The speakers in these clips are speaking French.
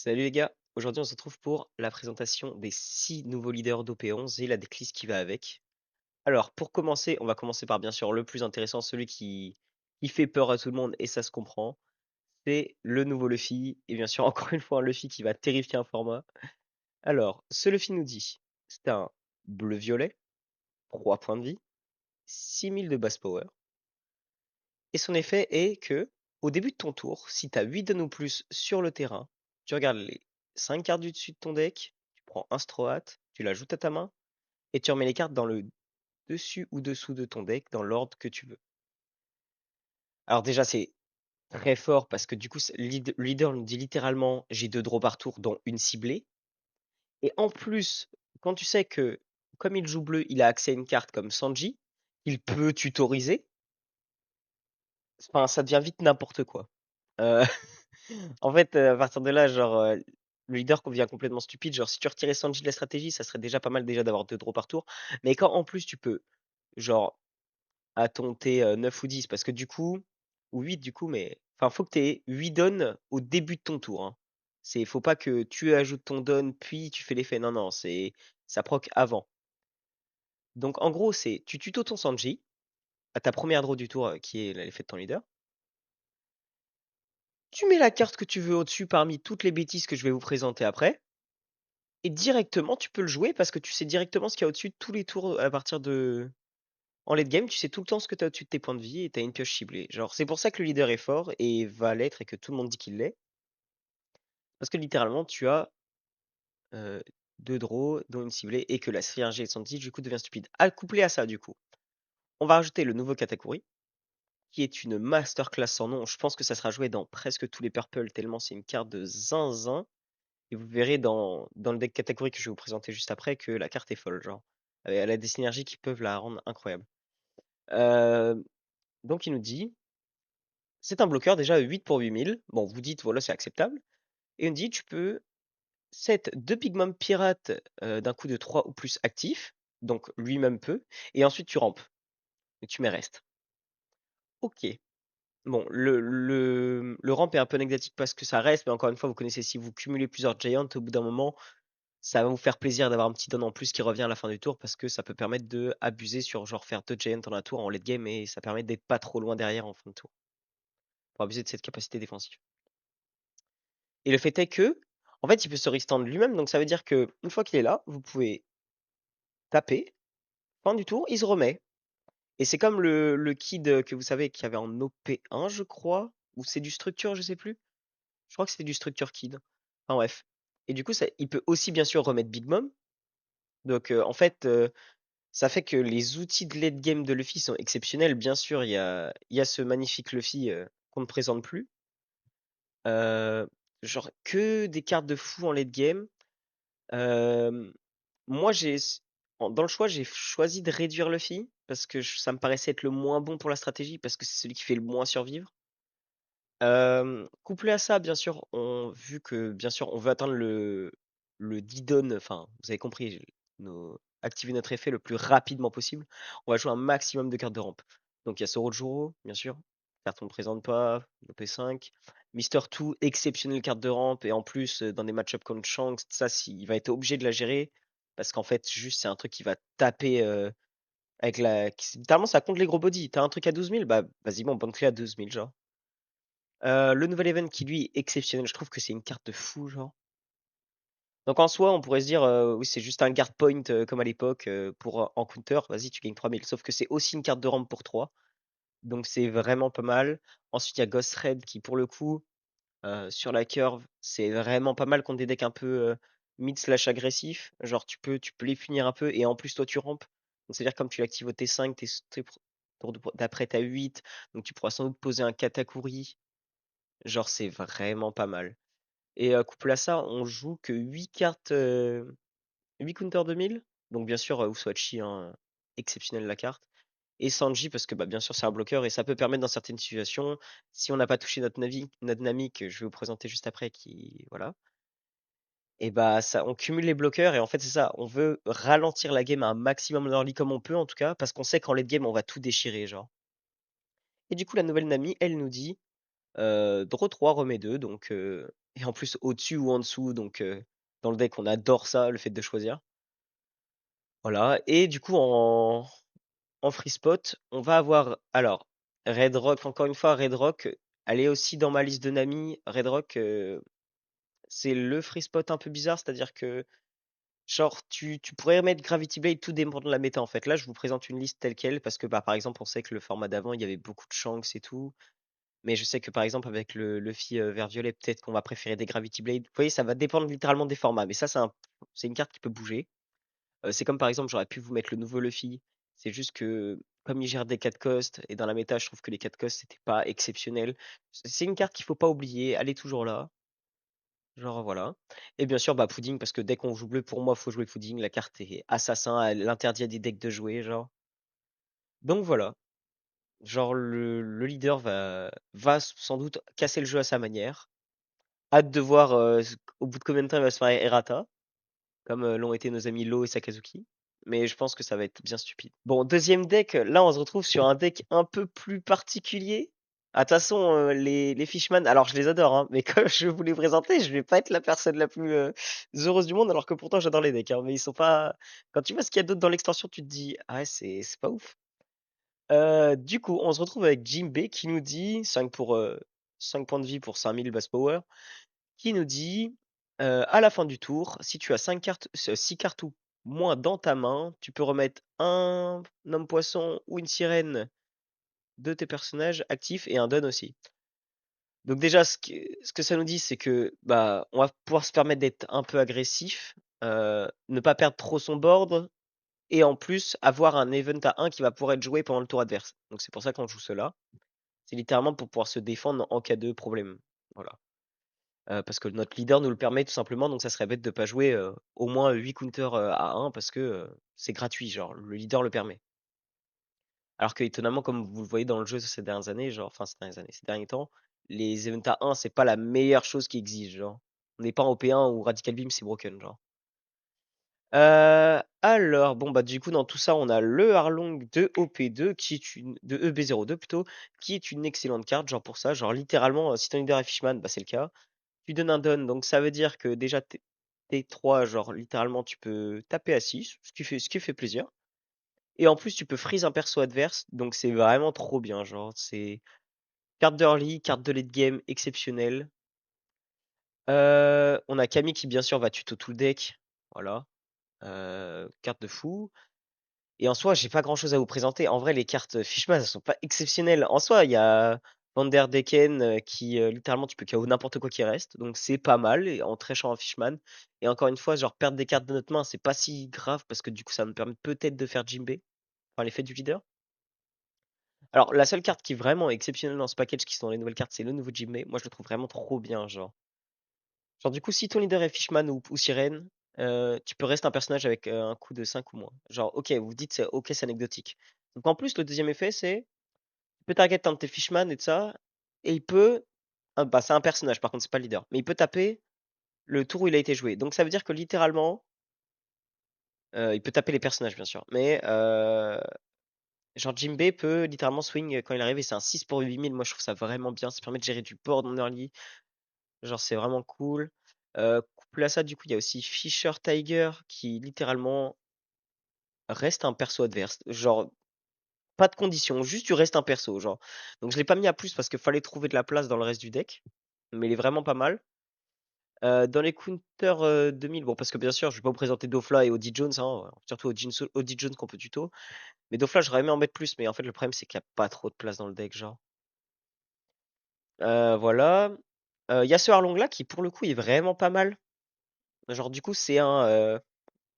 Salut les gars, aujourd'hui on se retrouve pour la présentation des 6 nouveaux leaders d'OP11 et la decklist qui va avec. Alors pour commencer, on va commencer par bien sûr le plus intéressant, celui qui fait peur à tout le monde et ça se comprend, c'est le nouveau Luffy, et bien sûr encore une fois un Luffy qui va terrifier un format. Alors, ce Luffy nous dit, c'est un bleu-violet, 3 points de vie, 6000 de base power, et son effet est que, au début de ton tour, si tu as 8 dons ou plus sur le terrain, tu regardes les 5 cartes du dessus de ton deck, tu prends un Straw Hat, tu l'ajoutes à ta main, et tu remets les cartes dans le dessus ou dessous de ton deck, dans l'ordre que tu veux. Alors déjà, c'est très fort, parce que du coup, le leader nous dit littéralement, j'ai 2 draws par tour, dont une ciblée. Et en plus, quand tu sais que, comme il joue bleu, il a accès à une carte comme Sanji, il peut tutoriser, enfin, ça devient vite n'importe quoi. Euh, En fait, à partir de là, genre, le leader devient complètement stupide. Genre, si tu retirais Sanji de la stratégie, ça serait déjà pas mal déjà d'avoir 2 draws par tour. Mais quand en plus tu peux, genre, à ton T 9 ou 10, parce que du coup, ou 8 du coup, mais enfin, faut que tu aies 8 dons au début de ton tour, hein. Faut pas que tu ajoutes ton don puis tu fais l'effet. Non, non, ça proc avant. Donc en gros, c'est tu tuto ton Sanji à ta première draw du tour, qui est l'effet de ton leader. Tu mets la carte que tu veux au-dessus parmi toutes les bêtises que je vais vous présenter après. Et directement, tu peux le jouer parce que tu sais directement ce qu'il y a au-dessus de tous les tours à partir de. En late game, tu sais tout le temps ce que tu as au-dessus de tes points de vie et tu as une pioche ciblée. Genre, c'est pour ça que le leader est fort et va l'être et que tout le monde dit qu'il l'est. Parce que littéralement, tu as euh, 2 draws, dont une ciblée, et que la synergie de son titre, du coup, devient stupide. Couplé à ça, du coup, on va rajouter le nouveau Katakuri, qui est une masterclass sans nom. Je pense que ça sera joué dans presque tous les purple, tellement c'est une carte de zinzin. Et vous verrez dans le deck Katakuri que je vais vous présenter juste après que la carte est folle, genre. Elle a des synergies qui peuvent la rendre incroyable. Euh, donc il nous dit, c'est un bloqueur déjà 8 pour 8000. Bon, vous dites, voilà, c'est acceptable. Et on dit, tu peux set 2 Pigments Pirates d'un coup de 3 ou plus actifs. Donc lui-même peut. Et ensuite tu rampes. Et tu mets reste. Ok. Bon, le ramp est un peu anecdotique parce que ça reste, mais encore une fois, vous connaissez, si vous cumulez plusieurs Giants, au bout d'un moment, ça va vous faire plaisir d'avoir un petit don en plus qui revient à la fin du tour parce que ça peut permettre de abuser sur genre faire 2 Giants en un tour en late game et ça permet d'être pas trop loin derrière en fin de tour pour abuser de cette capacité défensive. Et le fait est que, en fait, il peut se restand lui-même, donc ça veut dire que une fois qu'il est là, vous pouvez taper, fin du tour, il se remet. Et c'est comme le kid que vous savez qui avait en OP1, je crois, ou c'est du structure, je sais plus. Je crois que c'était du structure kid. Enfin bref. Et du coup, il peut aussi bien sûr remettre Big Mom. Donc en fait, ça fait que les outils de late game de Luffy sont exceptionnels. Bien sûr, il y a ce magnifique Luffy qu'on ne présente plus. Euh, genre que des cartes de fou en late game. Euh, moi, dans le choix, j'ai choisi de réduire Luffy parce que ça me paraissait être le moins bon pour la stratégie parce que c'est celui qui fait le moins survivre. Couplé à ça, bien sûr, vu que bien sûr on veut atteindre le Didon, enfin vous avez compris, activer notre effet le plus rapidement possible, on va jouer un maximum de cartes de rampe. Donc il y a Sorojuro, bien sûr, carte on ne présente pas, le P5. Mister 2, exceptionnelle carte de rampe, et en plus dans des match-ups contre Shanks, ça il va être obligé de la gérer, parce qu'en fait juste c'est un truc qui va taper avec littéralement ça compte les gros body. T'as un truc à 12 000, bah vas-y bon, banque-les à 12 000 genre. Le nouvel event qui lui est exceptionnel, je trouve que c'est une carte de fou, genre. Donc en soi, on pourrait se dire, oui, c'est juste un guard point comme à l'époque pour en counter, vas-y, tu gagnes 3000. Sauf que c'est aussi une carte de rampe pour 3, donc c'est vraiment pas mal. Ensuite, il y a Ghost Red qui, pour le coup, sur la curve, c'est vraiment pas mal contre des decks un peu mid slash agressif. Genre, tu peux les punir un peu et en plus, toi, tu rampes. Donc, c'est-à-dire, comme tu l'actives au T5, d'après, t'as 8, donc tu pourras sans doute poser un Katakuri. Genre, c'est vraiment pas mal. Et couplé à ça, on joue que 8 cartes, 8 counter 2000. Donc bien sûr, Uswachi, hein, exceptionnelle la carte. Et Sanji, parce que bah, bien sûr, c'est un bloqueur et ça peut permettre dans certaines situations, si on n'a pas touché notre Nami, que je vais vous présenter juste après, qui. Voilà. Et bah ça, on cumule les bloqueurs et en fait c'est ça, on veut ralentir la game à un maximum d'early comme on peut en tout cas, parce qu'on sait qu'en late game on va tout déchirer, genre. Et du coup la nouvelle Nami, elle nous dit Draw 3, remet 2, donc et en plus au-dessus ou en dessous, donc dans le deck on adore ça, le fait de choisir. Voilà, et du coup en free spot, on va avoir alors Red Rock, encore une fois, Red Rock, elle est aussi dans ma liste de Nami. Red Rock, c'est le free spot un peu bizarre, c'est-à-dire que genre tu pourrais mettre Gravity Blade, tout dépend de la méta en fait. Là, je vous présente une liste telle quelle parce que bah par exemple, on sait que le format d'avant, il y avait beaucoup de Shanks et tout. Mais je sais que par exemple, avec le Luffy vert violet, peut-être qu'on va préférer des Gravity Blade. Vous voyez, ça va dépendre littéralement des formats. Mais ça, c'est une carte qui peut bouger. C'est comme par exemple, j'aurais pu vous mettre le nouveau Luffy. C'est juste que comme il gère des 4 costs, et dans la méta, je trouve que les 4 costs, c'était pas exceptionnel. C'est une carte qu'il faut pas oublier, elle est toujours là. Genre voilà. Et bien sûr, bah Pudding, parce que dès qu'on joue bleu, pour moi, faut jouer Pudding. La carte est assassin, elle interdit à des decks de jouer, genre. Donc voilà. Genre le leader va sans doute casser le jeu à sa manière. Hâte de voir au bout de combien de temps il va se faire errata, comme l'ont été nos amis Lo et Sakazuki. Mais je pense que ça va être bien stupide. Bon, deuxième deck, là on se retrouve sur un deck un peu plus particulier. Ah, de toute façon, les Fishman, alors je les adore, hein, mais comme je vous les présenter, je vais pas être la personne la plus heureuse du monde, alors que pourtant j'adore les decks, hein, mais ils sont pas. Quand tu vois ce qu'il y a d'autre dans l'extension, tu te dis, ah ouais, c'est pas ouf. Du coup, on se retrouve avec Jinbei qui nous dit 5 points de vie pour 5000 base power, qui nous dit à la fin du tour, si tu as 5 cartes, 6 cartes ou moins dans ta main, tu peux remettre un homme poisson ou une sirène de tes personnages actifs et un don aussi. Donc déjà, ce que ça nous dit, c'est que bah on va pouvoir se permettre d'être un peu agressif, ne pas perdre trop son board, et en plus avoir un event à 1 qui va pouvoir être joué pendant le tour adverse. Donc c'est pour ça qu'on joue cela. C'est littéralement pour pouvoir se défendre en cas de problème. Voilà. Parce que notre leader nous le permet tout simplement, donc ça serait bête de pas jouer au moins 8 counters à 1 parce que c'est gratuit, genre le leader le permet. Alors que étonnamment, comme vous le voyez dans le jeu ces dernières années, genre, enfin ces dernières années, ces derniers temps, les events à 1, c'est pas la meilleure chose qui existe, genre. On n'est pas en P1 ou Radical Beam c'est broken, genre. Alors, bon, bah, du coup, dans tout ça, on a le Arlong de OP2, de EB02 plutôt, qui est une excellente carte, genre pour ça, genre littéralement, si ton leader est Fishman, bah, c'est le cas. Tu donnes un don, donc ça veut dire que déjà, T3, genre littéralement, tu peux taper à 6, ce qui fait plaisir. Et en plus, tu peux freeze un perso adverse, donc c'est vraiment trop bien, genre, c'est carte d'early, carte de late game, exceptionnelle. On a Camille qui, bien sûr, va tuto tout le deck, voilà, carte de fou. Et en soi, j'ai pas grand chose à vous présenter. En vrai, les cartes Fishman, elles sont pas exceptionnelles. En soi, il y a Vanderdecken qui littéralement tu peux KO n'importe quoi qui reste. Donc c'est pas mal en trashant un Fishman. Et encore une fois, genre perdre des cartes de notre main, c'est pas si grave parce que du coup ça nous permet peut-être de faire Jinbei. Enfin l'effet du leader. Alors la seule carte qui est vraiment exceptionnelle dans ce package qui sont les nouvelles cartes, c'est le nouveau Jinbei. Moi je le trouve vraiment trop bien, genre. Genre du coup, si ton leader est Fishman ou Sirène, tu peux rester un personnage avec un coût de 5 ou moins. Genre, ok, vous dites c'est ok, c'est anecdotique. Donc en plus, le deuxième effet, c'est tu peux target un de tes Fishman et de ça, et il peut. Bah, c'est un personnage, par contre, c'est pas le leader. Mais il peut taper le tour où il a été joué. Donc ça veut dire que littéralement, il peut taper les personnages, bien sûr. Mais genre Jinbei peut littéralement swing quand il arrive et c'est un 6 pour 8000. Moi, je trouve ça vraiment bien. Ça permet de gérer du board en early. Genre, c'est vraiment cool. Couplé à ça, du coup, il y a aussi Fisher Tiger qui littéralement reste un perso adverse. Genre, pas de condition, juste tu restes un perso, genre. Donc je l'ai pas mis à plus parce qu'il fallait trouver de la place dans le reste du deck. Mais il est vraiment pas mal. Dans les counters 2000, bon, parce que bien sûr, je vais pas vous présenter Dofla et Odie Jones, hein, surtout Odie Jones qu'on peut tuto. Mais Dofla, j'aurais aimé en mettre plus, mais en fait, le problème, c'est qu'il y a pas trop de place dans le deck, genre. Voilà. Il y a ce Arlong là qui, pour le coup, est vraiment pas mal. Genre, du coup, c'est un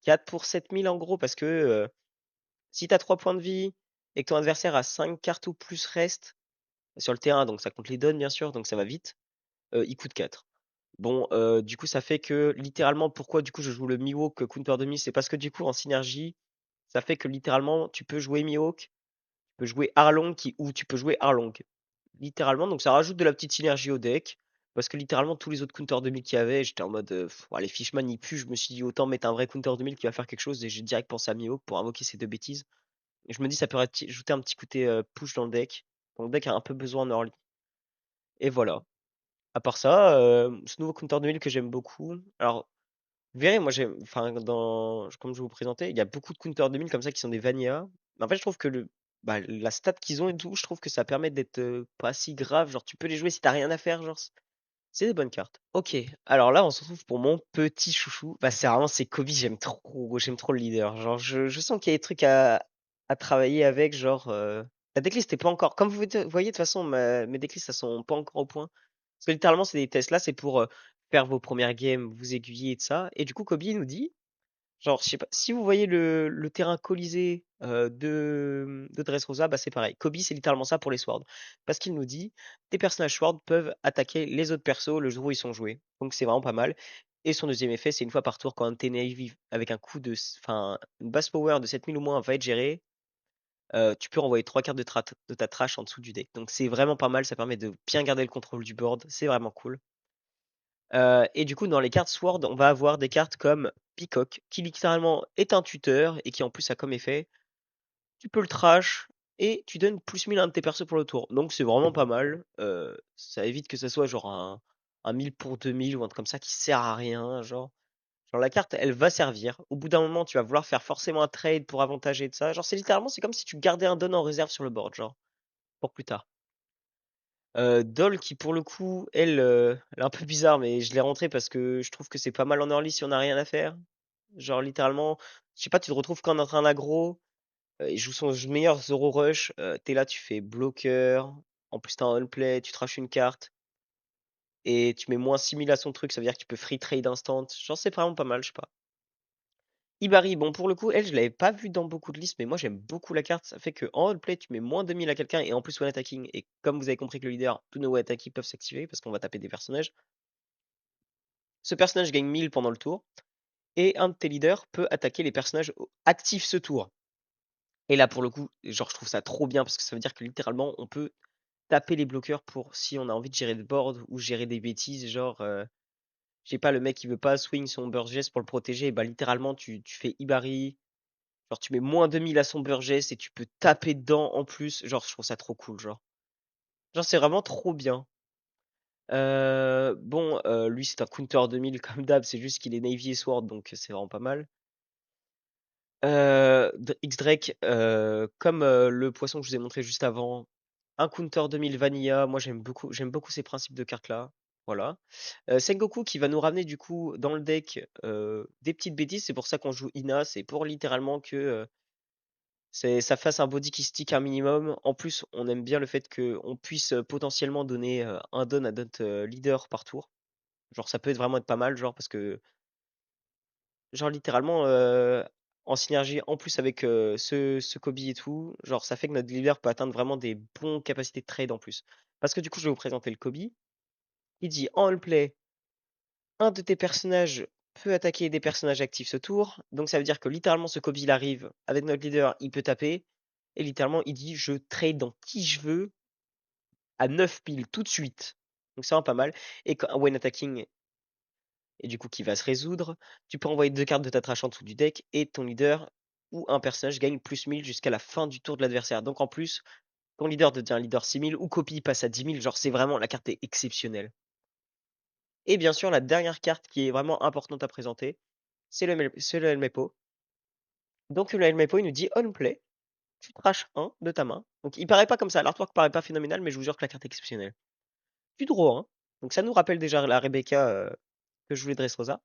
4 pour 7000 en gros, parce que si t'as 3 points de vie et que ton adversaire a 5 cartes ou plus reste sur le terrain, donc ça compte les donnes bien sûr, donc ça va vite, il coûte 4. Bon, du coup, ça fait que littéralement, pourquoi du coup je joue le Mihawk Counter demi, c'est parce que du coup, en synergie, ça fait que littéralement, tu peux jouer Mihawk, tu peux jouer Arlong ou tu peux jouer Arlong. Littéralement, donc ça rajoute de la petite synergie au deck. Parce que littéralement, tous les autres Counter 2000 qu'il y avait, j'étais en mode, les Fishman ils puent. Je me suis dit, autant mettre un vrai Counter 2000 qui va faire quelque chose. Et j'ai direct pensé à Mihawk pour invoquer ces deux bêtises. Et je me dis, ça peut ajouter un petit côté push dans le deck. Donc le deck a un peu besoin en early. Et voilà. À part ça, ce nouveau counter 2000 que j'aime beaucoup. Alors, vous verrez, moi j'aime, enfin, comme je vais vous présenter, il y a beaucoup de counter 2000 comme ça qui sont des vanilla. Mais en fait, je trouve que la stat qu'ils ont et tout, je trouve que ça permet d'être pas si grave. Genre, tu peux les jouer si t'as rien à faire. Genre, c'est des bonnes cartes. Ok, alors là, on se retrouve pour mon petit chouchou. Bah, c'est Kobe, j'aime trop le leader. Genre, je sens qu'il y a des trucs à travailler avec. Genre, la decklist n'est pas encore. Comme vous voyez, de toute façon, mes decklists, elles sont pas encore au point. Parce que littéralement, c'est des tests là, c'est pour faire vos premières games, vous aiguiller et de ça. Et du coup, Kobe nous dit. Genre, je sais pas, si vous voyez le terrain Colisée de Dressrosa, bah c'est pareil. Kobe, c'est littéralement ça pour les swords. Parce qu'il nous dit, tes personnages swords peuvent attaquer les autres persos le jour où ils sont joués. Donc c'est vraiment pas mal. Et son deuxième effet, c'est une fois par tour, quand un t'es navy avec un coup enfin, une base power de 7000 ou moins va être géré, tu peux renvoyer trois cartes de ta trash en dessous du deck. Donc c'est vraiment pas mal, ça permet de bien garder le contrôle du board, c'est vraiment cool. Et du coup, dans les cartes Sword, on va avoir des cartes comme Peacock, qui littéralement est un tuteur et qui en plus a comme effet, tu peux le trash et tu donnes +1000 à un de tes persos pour le tour. Donc c'est vraiment pas mal. Ça évite que ça soit genre un 1000 pour 2000 ou un truc comme ça qui sert à rien. Genre la carte, elle va servir. Au bout d'un moment, tu vas vouloir faire forcément un trade pour avantager de ça. Genre c'est comme si tu gardais un don en réserve sur le board, genre, pour plus tard. Doll qui pour le coup, elle est un peu bizarre, mais je l'ai rentrée parce que je trouve que c'est pas mal en early si on a rien à faire. Genre littéralement, je sais pas, tu te retrouves quand on est en train d'aggro, il joue son meilleur Zoro Rush, tu là, tu fais bloqueur, en plus t'as un on play, tu trash une carte, et tu mets -6000 à son truc, ça veut dire que tu peux free trade instant. Genre c'est vraiment pas mal, je sais pas. Ibari, bon pour le coup, elle, je l'avais pas vue dans beaucoup de listes, mais moi j'aime beaucoup la carte. Ça fait que en roleplay, tu mets -2000 à quelqu'un et en plus one attacking. Et comme vous avez compris que le leader, tous nos one attacking peuvent s'activer parce qu'on va taper des personnages. Ce personnage gagne 1000 pendant le tour et un de tes leaders peut attaquer les personnages actifs ce tour. Et là pour le coup, genre je trouve ça trop bien parce que ça veut dire que littéralement on peut taper les bloqueurs pour si on a envie de gérer le board ou gérer des bêtises, genre je sais pas, le mec qui veut pas swing son Burgess pour le protéger, bah littéralement tu fais Ibari. Genre, tu mets -2000 à son Burgess et tu peux taper dedans en plus. Genre, je trouve ça trop cool, genre. Genre, c'est vraiment trop bien. Bon, lui, c'est un counter 2000 comme d'hab, c'est juste qu'il est Navy et Sword, donc c'est vraiment pas mal. X-Drake, comme le poisson que je vous ai montré juste avant, un counter 2000 Vanilla, moi j'aime beaucoup ces principes de cartes-là. Voilà. Sengoku qui va nous ramener du coup dans le deck des petites bêtises, c'est pour ça qu'on joue Ina, c'est pour littéralement que ça fasse un body qui stick un minimum. En plus, on aime bien le fait qu'on puisse potentiellement donner un don à notre leader par tour. Genre, ça peut vraiment être pas mal, genre, parce que, genre, littéralement, en synergie, en plus avec ce Kobe et tout, genre, ça fait que notre leader peut atteindre vraiment des bons capacités de trade en plus. Parce que du coup, je vais vous présenter le Kobe. Il dit en all play, un de tes personnages peut attaquer des personnages actifs ce tour. Donc ça veut dire que littéralement ce Kobe il arrive avec notre leader, il peut taper. Et littéralement il dit je trade dans qui je veux à 9 piles tout de suite. Donc c'est vraiment pas mal. Et quand un when attacking et du coup qui va se résoudre, tu peux envoyer deux cartes de ta trash en dessous du deck et ton leader ou un personnage gagne +1000 jusqu'à la fin du tour de l'adversaire. Donc en plus, ton leader devient un leader 6000 ou copie passe à 10 000. Genre c'est vraiment la carte est exceptionnelle. Et bien sûr, la dernière carte qui est vraiment importante à présenter, c'est le Helmepo. Donc le Helmepo, il nous dit on play, tu trash un de ta main. Donc il paraît pas comme ça, l'artwork paraît pas phénoménal, mais je vous jure que la carte est exceptionnelle. Tu draw un. Donc ça nous rappelle déjà la Rebecca que je voulais Dressrosa.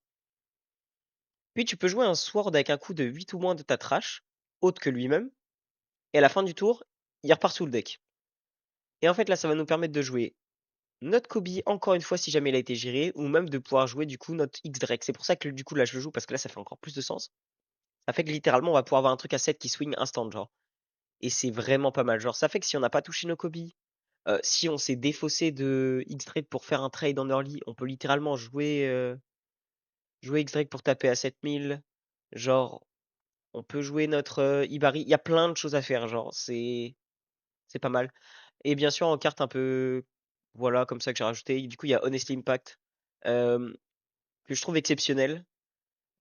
Puis tu peux jouer un Sword avec un coup de 8 ou moins de ta trash, autre que lui-même. Et à la fin du tour, il repart sous le deck. Et en fait là, ça va nous permettre de jouer notre Kobe encore une fois si jamais il a été géré, ou même de pouvoir jouer du coup notre X-Drake. C'est pour ça que du coup là je le joue parce que là ça fait encore plus de sens. Ça fait que littéralement on va pouvoir avoir un truc à 7 qui swing instant genre. Et c'est vraiment pas mal. Genre ça fait que si on n'a pas touché nos Kobe, si on s'est défaussé de X-Drake pour faire un trade en early, on peut littéralement jouer X-Drake pour taper à 7000. Genre, on peut jouer notre Ibari. Il y a plein de choses à faire, genre, c'est pas mal. Et bien sûr, en carte un peu, voilà, comme ça que j'ai rajouté. Du coup, il y a Honestly Impact, euh, que je trouve exceptionnel.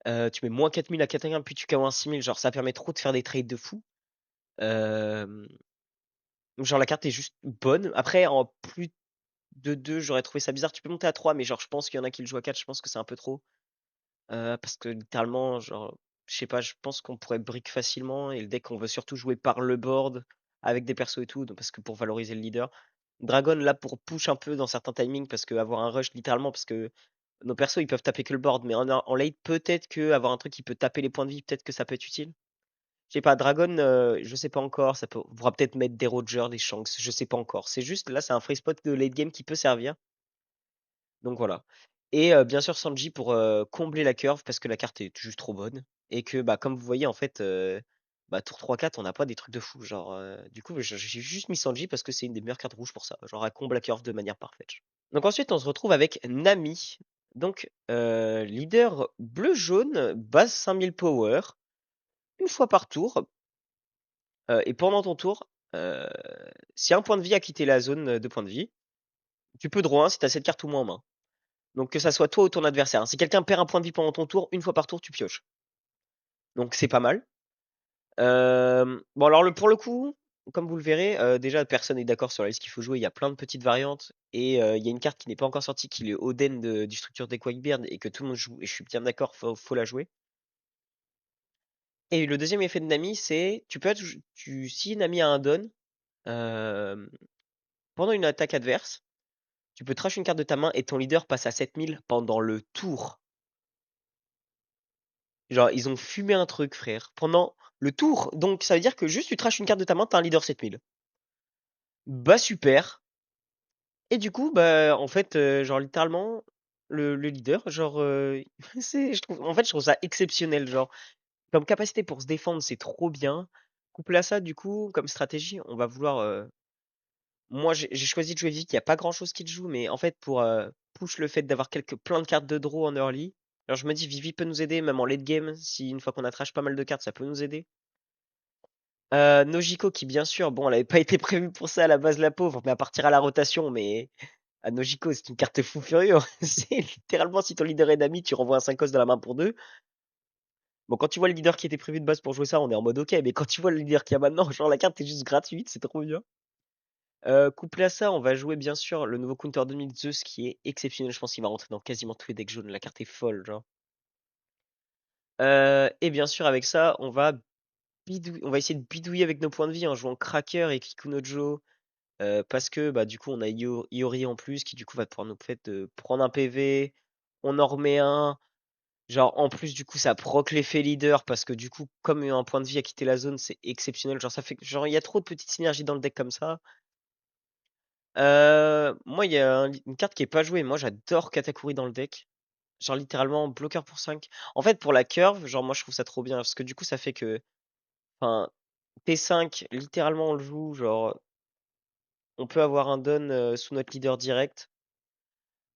Tu mets -4000 à 41, puis tu KO un 6000. Genre, ça permet trop de faire des trades de fou. Euh, genre, la carte est juste bonne. Après, en plus de 2, j'aurais trouvé ça bizarre. Tu peux monter à 3, mais genre, je pense qu'il y en a qui le jouent à 4, je pense que c'est un peu trop. Parce que littéralement, genre, je sais pas, je pense qu'on pourrait brick facilement et le deck, on veut surtout jouer par le board avec des persos et tout, donc parce que pour valoriser le leader. Dragon, là, pour push un peu dans certains timings, parce que avoir un rush, littéralement, parce que nos persos, ils peuvent taper que le board, mais en late, peut-être que avoir un truc qui peut taper les points de vie, peut-être que ça peut être utile. Je sais pas, Dragon, je sais pas encore, on pourra peut-être mettre des Rogers, des Shanks, je sais pas encore. C'est juste, là, c'est un free spot de late game qui peut servir. Donc voilà. Et bien sûr Sanji pour combler la curve parce que la carte est juste trop bonne. Et que bah comme vous voyez en fait bah tour 3-4 on n'a pas des trucs de fou. Genre du coup j'ai juste mis Sanji parce que c'est une des meilleures cartes rouges pour ça. Genre elle comble la curve de manière parfaite. Donc ensuite on se retrouve avec Nami. Donc leader bleu-jaune, base 5000 power, une fois par tour. Et pendant ton tour, si un point de vie a quitté la zone de points de vie, tu peux draw 1 si tu as cette carte ou moins en main. Donc que ça soit toi ou ton adversaire. Si quelqu'un perd un point de vie pendant ton tour, une fois par tour, tu pioches. Donc c'est pas mal. Bon alors pour le coup, comme vous le verrez, déjà personne n'est d'accord sur la liste qu'il faut jouer. Il y a plein de petites variantes et il y a une carte qui n'est pas encore sortie, qui est le Oden du structure des Whitebeard et que tout le monde joue. Et je suis bien d'accord, faut la jouer. Et le deuxième effet de Nami, c'est si Nami a un don euh, pendant une attaque adverse, tu peux trash une carte de ta main et ton leader passe à 7000 pendant le tour. Genre, ils ont fumé un truc, frère, pendant le tour. Donc, ça veut dire que juste tu trash une carte de ta main, t'as un leader 7000. Bah, super. Et du coup, bah, en fait, genre, littéralement, le leader, genre, en fait, je trouve ça exceptionnel. Genre, comme capacité pour se défendre, c'est trop bien. Couplé à ça, du coup, comme stratégie, on va vouloir. Moi, j'ai choisi de jouer Vic. Il n'y a pas grand chose qui te joue, mais en fait, pour push le fait d'avoir plein de cartes de draw en early. Alors, je me dis, Vivi peut nous aider, même en late game. Si une fois qu'on a trash pas mal de cartes, ça peut nous aider. Nojiko qui bien sûr, bon, elle avait pas été prévue pour ça à la base, la pauvre, mais à partir à la rotation, mais Nojiko c'est une carte fou furieux. C'est littéralement si ton leader est d'ami, tu renvoies un 5 os de la main pour deux. Bon, quand tu vois le leader qui était prévu de base pour jouer ça, on est en mode ok, mais quand tu vois le leader qu'il y a maintenant, genre la carte est juste gratuite, c'est trop bien. Couplé à ça, on va jouer bien sûr le nouveau Counter 2000 Zeus qui est exceptionnel. Je pense qu'il va rentrer dans quasiment tous les decks jaunes. La carte est folle, genre. Et bien sûr, avec ça, on va essayer de bidouiller avec nos points de vie en jouant Cracker et Kikunojo. Parce que bah du coup on a Iori en plus qui du coup va pouvoir nous fait prendre un PV, on en remet un, genre en plus du coup ça proc l'effet leader parce que du coup comme un point de vie a quitté la zone c'est exceptionnel, genre ça fait genre il y a trop de petites synergies dans le deck comme ça. Moi il y a une carte qui est pas jouée, moi j'adore Katakuri dans le deck, genre littéralement bloqueur pour 5. En fait pour la curve, genre moi je trouve ça trop bien parce que du coup ça fait que enfin T5 littéralement on le joue, genre on peut avoir un don sous notre leader direct.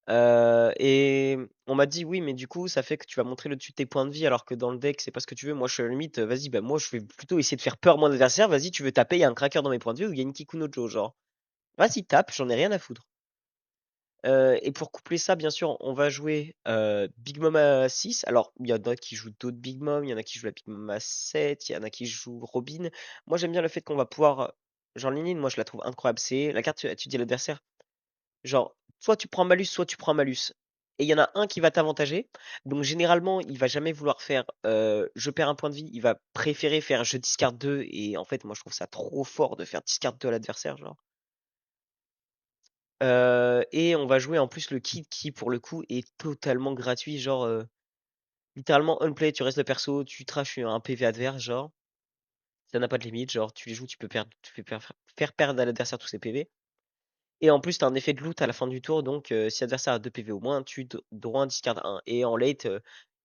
Et on m'a dit: «Oui, mais du coup, ça fait que tu vas montrer le dessus de tes points de vie alors que dans le deck, c'est pas ce que tu veux». Moi, je suis à la limite, vas-y, bah, moi, je vais plutôt essayer de faire peur à mon adversaire. Vas-y, tu veux taper, il y a un cracker dans mes points de vie ou il y a une Kikunojo, genre. Vas-y, tape, j'en ai rien à foutre. Et pour coupler ça, bien sûr, on va jouer Big Mom à 6. Alors, il y en a qui jouent d'autres Big Mom, il y en a qui jouent la Big Mom à 7, il y en a qui jouent Robin. Moi, j'aime bien le fait qu'on va pouvoir. Genre, Lynn, moi, je la trouve incroyable. C'est la carte, tu dis à l'adversaire. Genre, soit tu prends malus, soit tu prends malus. Et il y en a un qui va t'avantager. Donc généralement, il va jamais vouloir faire je perds un point de vie. Il va préférer faire je discard 2. Et en fait, moi je trouve ça trop fort de faire discard 2 à l'adversaire, genre. Et on va jouer en plus le kit qui, pour le coup, est totalement gratuit. Genre, littéralement, unplay, tu restes le perso, tu trash un PV adverse, genre. Ça n'a pas de limite, genre, tu les joues, tu peux perdre, faire perdre à l'adversaire tous ses PV. Et en plus, tu as un effet de loot à la fin du tour, donc si l'adversaire a 2 PV au moins, tu droit un discard 1. Et en late,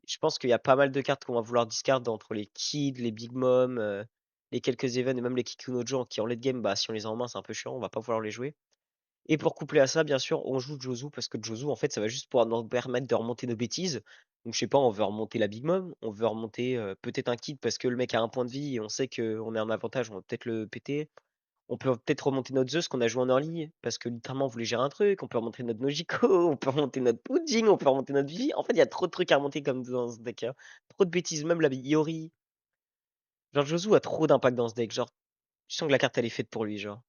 je pense qu'il y a pas mal de cartes qu'on va vouloir discard entre les Kids, les Big Mom, les quelques events et même les Kikunojo qui en late game, bah si on les a en main, c'est un peu chiant, on va pas vouloir les jouer. Et pour coupler à ça, bien sûr, on joue Jozu parce que Jozu, en fait, ça va juste pouvoir nous permettre de remonter nos bêtises. Donc je sais pas, on veut remonter la Big Mom, on veut remonter peut-être un Kid parce que le mec a un point de vie et on sait qu'on est en avantage, on va peut-être le péter. On peut peut-être remonter notre Zeus qu'on a joué en early, parce que littéralement on voulait gérer un truc, on peut remonter notre Nojiko, on peut remonter notre Pudding, on peut remonter notre Vivi. En fait, il y a trop de trucs à remonter comme dans ce deck, hein. Trop de bêtises, même la Iori. Genre Josu a trop d'impact dans ce deck, genre, je sens que la carte elle est faite pour lui, genre.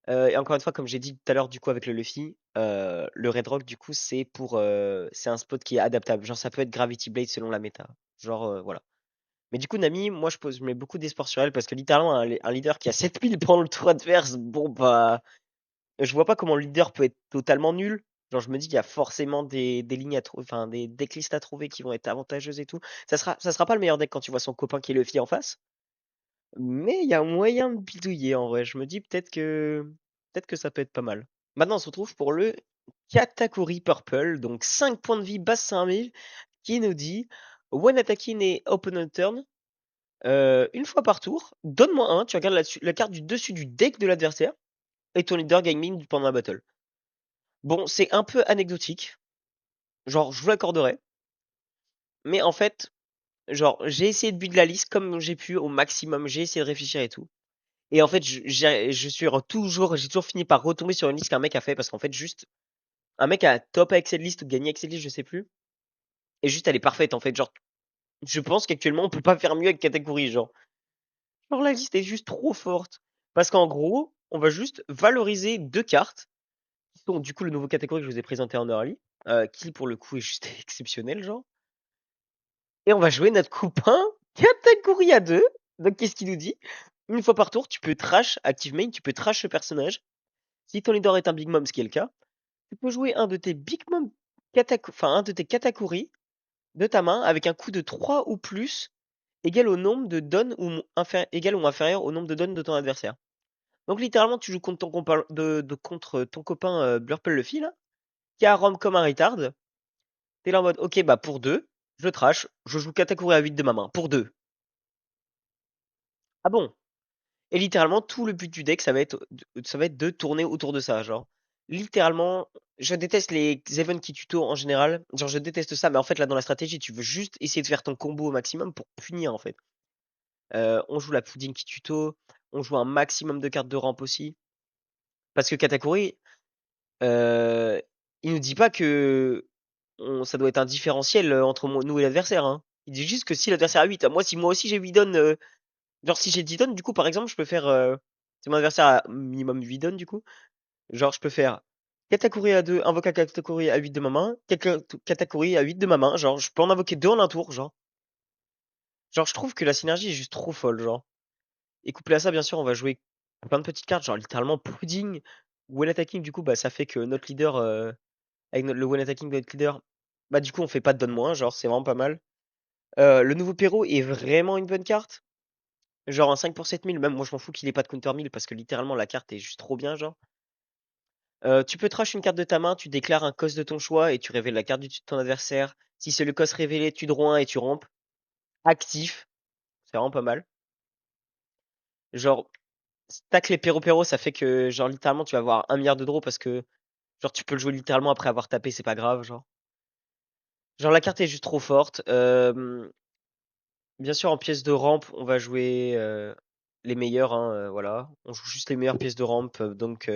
Et encore une fois, comme j'ai dit tout à l'heure, du coup, avec le Luffy, le Red Rock, du coup, c'est un spot qui est adaptable. Genre, ça peut être Gravity Blade selon la méta. Genre, voilà. Mais du coup, Nami, moi, je mets beaucoup d'espoir sur elle parce que littéralement, un leader qui a 7000 pendant le tour adverse, bon, bah, je vois pas comment le leader peut être totalement nul. Genre, je me dis qu'il y a forcément des lignes à trouver, enfin, des decklists à trouver qui vont être avantageuses et tout. Ça sera pas le meilleur deck quand tu vois son copain qui est Luffy en face. Mais il y a moyen de bidouiller en vrai. Je me dis peut-être que ça peut être pas mal. Maintenant, on se retrouve pour le Katakuri Purple, donc 5 points de vie, base 5000, qui nous dit When attacking a opponent turn, une fois par tour, donne-moi un, tu regardes la carte du dessus du deck de l'adversaire, et ton leader gagne mine pendant la battle. Bon, c'est un peu anecdotique, genre je vous l'accorderai, mais en fait, genre j'ai essayé de build la liste comme j'ai pu au maximum, j'ai essayé de réfléchir et tout. Et en fait, j'ai toujours fini par retomber sur une liste qu'un mec a fait parce qu'en fait, juste, un mec a top avec cette liste ou gagné avec cette liste, je sais plus. Et juste, elle est parfaite en fait. Genre, je pense qu'actuellement, on peut pas faire mieux avec Katakuri. Genre, la liste est juste trop forte. Parce qu'en gros, on va juste valoriser deux cartes qui sont du coup le nouveau Katakuri que je vous ai présenté en early, qui pour le coup est juste exceptionnel, genre. Et on va jouer notre copain Katakuri à 2. Donc, qu'est-ce qu'il nous dit? Une fois par tour, tu peux trash, active main, tu peux trash ce personnage. Si ton leader est un Big Mom, ce qui est le cas, tu peux jouer un de tes Big Mom enfin un de tes Katakuri de ta main avec un coût de 3 ou plus égal au nombre de dons égal ou inférieur au nombre de dons de ton adversaire. Donc littéralement, tu joues contre contre ton copain Blurple Luffy là, qui a Rom comme un retard. T'es là en mode ok bah pour 2, je trash, je joue Katakuri à 8 de ma main, pour 2. Ah bon? Et littéralement, tout le but du deck, ça va être de tourner autour de ça, genre. Littéralement, je déteste les events qui tuto en général. Genre, je déteste ça, mais en fait, là, dans la stratégie, tu veux juste essayer de faire ton combo au maximum pour punir, en fait. On joue la pudding qui tuto, on joue un maximum de cartes de rampe aussi. Parce que Katakuri, euh, il nous dit pas que ça doit être un différentiel entre nous et l'adversaire, hein. Il dit juste que si l'adversaire a 8, si moi aussi j'ai 8 donne genre, si j'ai 10 donnes, du coup, par exemple, je peux faire. Si mon adversaire a minimum 8 donnes, du coup. Genre, je peux faire Katakuri à 2, invoque un Katakuri à 8 de ma main, Katakuri à 8 de ma main. Genre, je peux en invoquer 2 en un tour, genre. Genre, je trouve que la synergie est juste trop folle, genre. Et couplé à ça, bien sûr, on va jouer plein de petites cartes, genre littéralement pudding. Well attacking, du coup, bah, ça fait que notre leader, avec le well attacking de notre leader, bah, du coup, on fait pas de donne moins, genre, c'est vraiment pas mal. Le nouveau Perro est vraiment une bonne carte. Genre un 5 pour 7000, même moi je m'en fous qu'il ait pas de counter 1000 parce que littéralement la carte est juste trop bien, genre. Tu peux trash une carte de ta main, tu déclares un cos de ton choix et tu révèles la carte du dessus de ton adversaire. Si c'est le cos révélé, tu draws 1 et tu rampes. Actif, c'est vraiment pas mal. Genre, stack les péro ça fait que genre littéralement tu vas avoir un milliard de draws parce que genre tu peux le jouer littéralement après avoir tapé, c'est pas grave, genre. Genre la carte est juste trop forte. Bien sûr en pièces de rampe, on va jouer les meilleures, hein, voilà. On joue juste les meilleures pièces de rampe, donc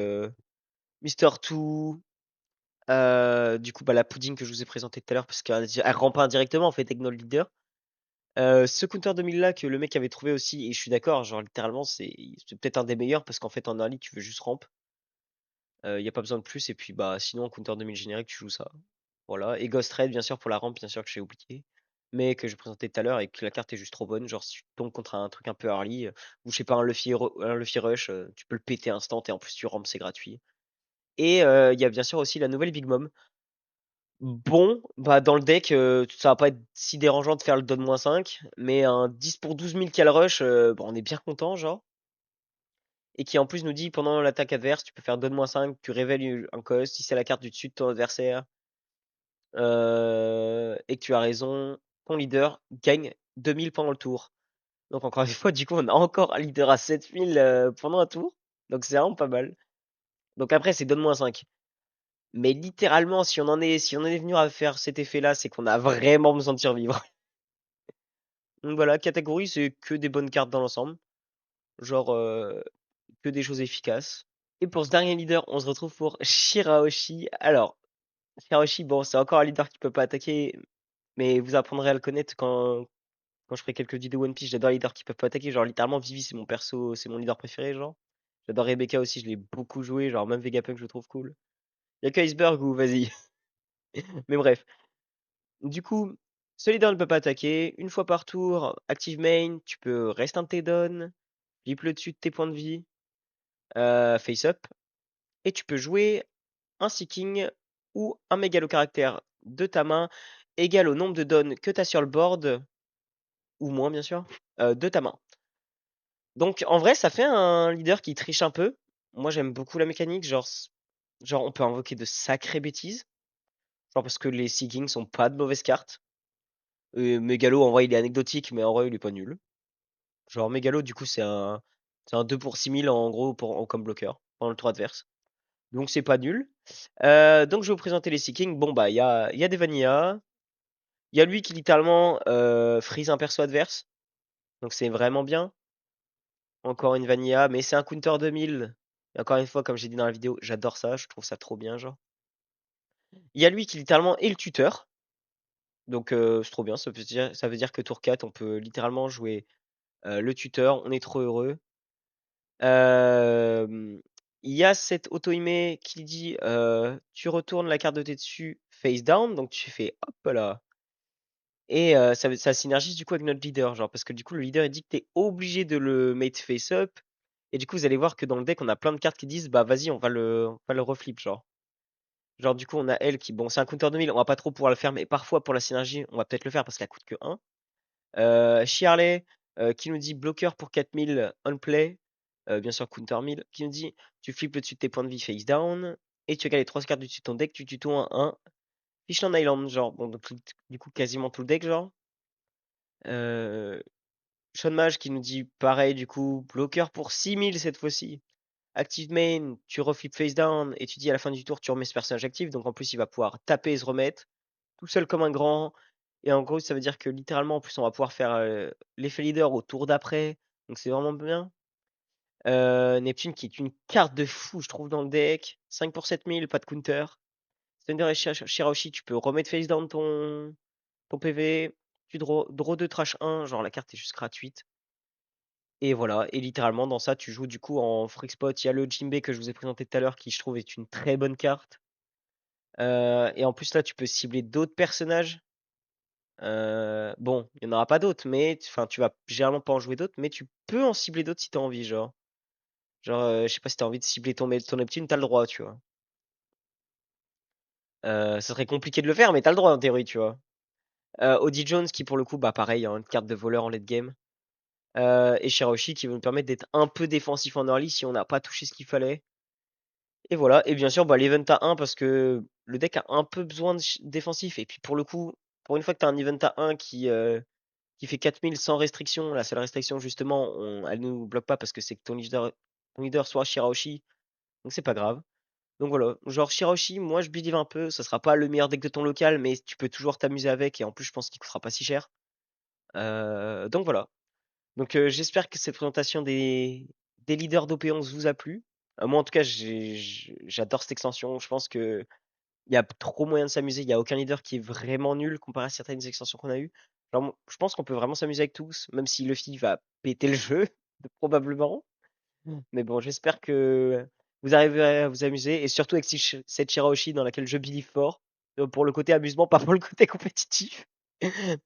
Mister 2. Du coup, bah, la pudding que je vous ai présenté tout à l'heure, parce qu'elle rampe indirectement en fait avec notre leader. Ce counter 2000 là que le mec avait trouvé aussi, et je suis d'accord, genre littéralement c'est peut-être un des meilleurs parce qu'en fait en early tu veux juste ramp, y a pas besoin de plus, et puis bah sinon en counter 2000 générique tu joues ça. Voilà, et Ghost Raid bien sûr pour la rampe, bien sûr que j'ai oublié, mais que je présentais tout à l'heure et que la carte est juste trop bonne, genre si tu tombes contre un truc un peu early, ou je sais pas un Luffy Rush, tu peux le péter instant et en plus tu ramp c'est gratuit. Et il y a bien sûr aussi la nouvelle Big Mom. Bon, bah dans le deck, ça va pas être si dérangeant de faire le donne -5, mais un 10 pour 12 000 cal rush, bon, on est bien content, genre. Et qui en plus nous dit pendant l'attaque adverse, tu peux faire donne -5, tu révèles un cost, si c'est la carte du dessus de ton adversaire, et que tu as raison, ton leader gagne 2000 pendant le tour. Donc encore une fois, du coup, on a encore un leader à 7000 pendant un tour, donc c'est vraiment pas mal. Donc après, c'est donne -5. Mais littéralement, si on en est venu à faire cet effet-là, c'est qu'on a vraiment besoin de survivre. Donc voilà, catégorie, c'est que des bonnes cartes dans l'ensemble. Genre, que des choses efficaces. Et pour ce dernier leader, on se retrouve pour Shirahoshi. Alors, Shirahoshi, bon, c'est encore un leader qui peut pas attaquer, mais vous apprendrez à le connaître quand je ferai quelques vidéos One Piece. J'adore les leaders qui peuvent pas attaquer. Genre, littéralement, Vivi, c'est mon perso, c'est mon leader préféré, genre. J'adore Rebecca aussi, je l'ai beaucoup joué, genre même Vegapunk je le trouve cool. Y'a que Iceberg ou vas-y. Mais bref. Du coup, ce leader ne peut pas attaquer. Une fois par tour, active main, tu peux rest un T-down, flip le dessus de tes points de vie, face up, et tu peux jouer un Seeking ou un mégalo caractère de ta main égal au nombre de dons que tu as sur le board, ou moins bien sûr, de ta main. Donc en vrai, ça fait un leader qui triche un peu. Moi j'aime beaucoup la mécanique, genre on peut invoquer de sacrées bêtises. Genre parce que les Seeking sont pas de mauvaises cartes. Mégalo en vrai il est anecdotique, mais en vrai il est pas nul. Genre Mégalo du coup c'est un 2 pour 6000 en gros comme bloqueur, pendant le tour adverse. Donc c'est pas nul. Donc je vais vous présenter les Seeking. Bon bah il y a des Vanilla. Il y a lui qui littéralement freeze un perso adverse. Donc c'est vraiment bien. Encore une Vanilla, mais c'est un counter 2000. Et encore une fois, comme j'ai dit dans la vidéo, j'adore ça, je trouve ça trop bien, genre. Il y a lui qui littéralement est le tuteur. Donc c'est trop bien, ça veut dire que tour 4, on peut littéralement jouer le tuteur, on est trop heureux. Il y a cette auto-aimé qui dit tu retournes la carte de tes dessus face down, donc tu fais hop là. Et ça synergise du coup avec notre leader, genre, parce que du coup, le leader il dit que t'es obligé de le mate face up. Et du coup, vous allez voir que dans le deck, on a plein de cartes qui disent bah vas-y, on va le reflip, genre. Genre, du coup, on a elle qui, bon, c'est un counter 2000, on va pas trop pouvoir le faire, mais parfois pour la synergie, on va peut-être le faire parce qu'elle coûte que 1. Shirley qui nous dit bloqueur pour 4000 on play, bien sûr counter 1000, qui nous dit tu flippes le dessus de tes points de vie face down et tu regardes les 3 cartes du dessus de ton deck, tu tutos un Fishland Island, genre, bon, donc du coup, quasiment tout le deck, genre. Euh, Sean Mage qui nous dit pareil, du coup, bloqueur pour 6000 cette fois-ci. Active main, tu reflip face down et tu dis à la fin du tour, tu remets ce personnage actif. Donc en plus, il va pouvoir taper et se remettre tout seul comme un grand. Et en gros, ça veut dire que littéralement, en plus, on va pouvoir faire l'effet leader au tour d'après. Donc c'est vraiment bien. Neptune qui est une carte de fou, je trouve, dans le deck. 5 pour 7000, pas de counter. Thunder et Shiraoshi, tu peux remettre face down ton PV. Tu draw 2 trash 1, genre la carte est juste gratuite. Et voilà, et littéralement dans ça, tu joues du coup en Freak Spot. Il y a le Jimbe que je vous ai présenté tout à l'heure qui je trouve est une très bonne carte. Et en plus là, tu peux cibler d'autres personnages. Bon, il n'y en aura pas d'autres, mais enfin, tu vas généralement pas en jouer d'autres, mais tu peux en cibler d'autres si tu as envie, genre. Genre, je sais pas si tu as envie de cibler ton Neptune, t'as le droit, tu vois. Ça serait compliqué de le faire, mais t'as le droit en théorie, tu vois. Audie Jones qui pour le coup, bah pareil, hein, une carte de voleur en late game. Et Shiraoshi qui va nous permettre d'être un peu défensif en early si on n'a pas touché ce qu'il fallait. Et voilà, et bien sûr, bah, l'event à 1 parce que le deck a un peu besoin de défensif. Et puis pour le coup, pour une fois que tu as un event à 1 qui fait 4000 sans restriction, la seule restriction justement, elle nous bloque pas parce que c'est que ton leader soit Shiraoshi, donc c'est pas grave. Donc voilà, genre Shiraoshi, moi je believe un peu, ça sera pas le meilleur deck de ton local, mais tu peux toujours t'amuser avec, et en plus je pense qu'il coûtera pas si cher. Donc voilà. Donc j'espère que cette présentation des leaders d'OP11 vous a plu. Moi en tout cas j'adore cette extension. Je pense que il y a trop moyen de s'amuser. Il n'y a aucun leader qui est vraiment nul comparé à certaines extensions qu'on a eues. Genre, je pense qu'on peut vraiment s'amuser avec tous, même si Luffy va péter le jeu, probablement. Mais bon, j'espère que vous arriverez à vous amuser, et surtout avec cette Shirahoshi dans laquelle je believe fort. Pour le côté amusement, pas pour le côté compétitif.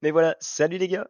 Mais voilà, salut les gars!